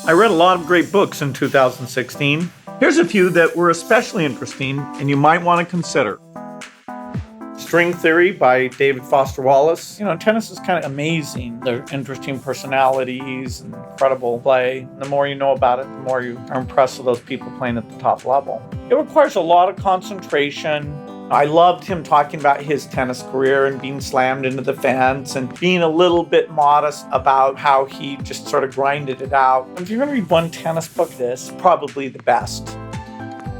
I read a lot of great books in 2016. Here's a few that were especially interesting and you might want to consider. String Theory by David Foster Wallace. Tennis is kind of amazing. They're interesting personalities and incredible play. The more you know about it, the more you are impressed with those people playing at the top level. It requires a lot of concentration. I loved him talking about his tennis career and being slammed into the fence and being a little bit modest about how he just sort of grinded it out. If you're going to read one tennis book, this is probably the best.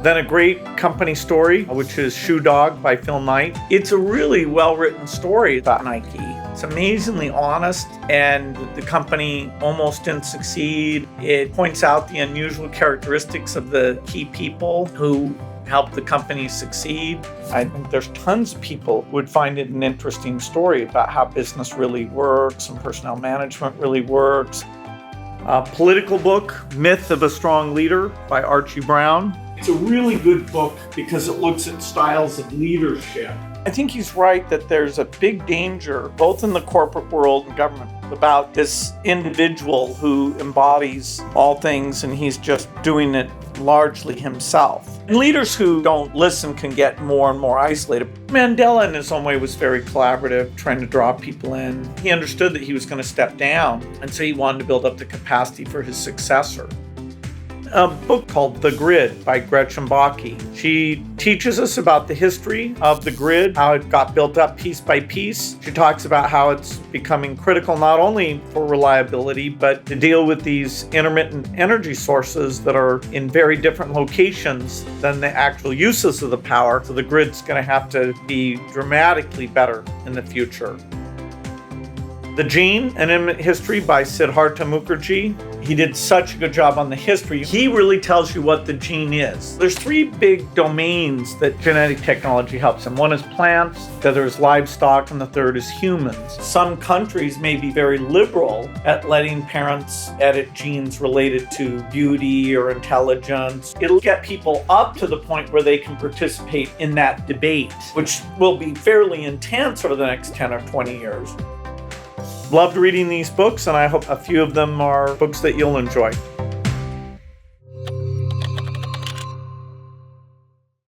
Then a great company story, which is Shoe Dog by Phil Knight. It's a really well-written story about Nike. It's amazingly honest, and the company almost didn't succeed. It points out the unusual characteristics of the key people who help the company succeed. I think there's tons of people who would find it an interesting story about how business really works and personnel management really works. A political book, Myth of a Strong Leader by Archie Brown. It's a really good book because it looks at styles of leadership. I think he's right that there's a big danger, both in the corporate world and government, about this individual who embodies all things and he's just doing it largely himself. And leaders who don't listen can get more and more isolated. Mandela, in his own way, was very collaborative, trying to draw people in. He understood that he was going to step down, and so he wanted to build up the capacity for his successor. A book called The Grid by Gretchen Baki. She teaches us about the history of the grid, how it got built up piece by piece. She talks about how it's becoming critical not only for reliability, but to deal with these intermittent energy sources that are in very different locations than the actual uses of the power. So the grid's going to have to be dramatically better in the future. The Gene, an Intimate History by Siddhartha Mukherjee. He did such a good job on the history. He really tells you what the gene is. There's three big domains that genetic technology helps in. One is plants, the other is livestock, and the third is humans. Some countries may be very liberal at letting parents edit genes related to beauty or intelligence. It'll get people up to the point where they can participate in that debate, which will be fairly intense over the next 10 or 20 years. Loved reading these books, and I hope a few of them are books that you'll enjoy.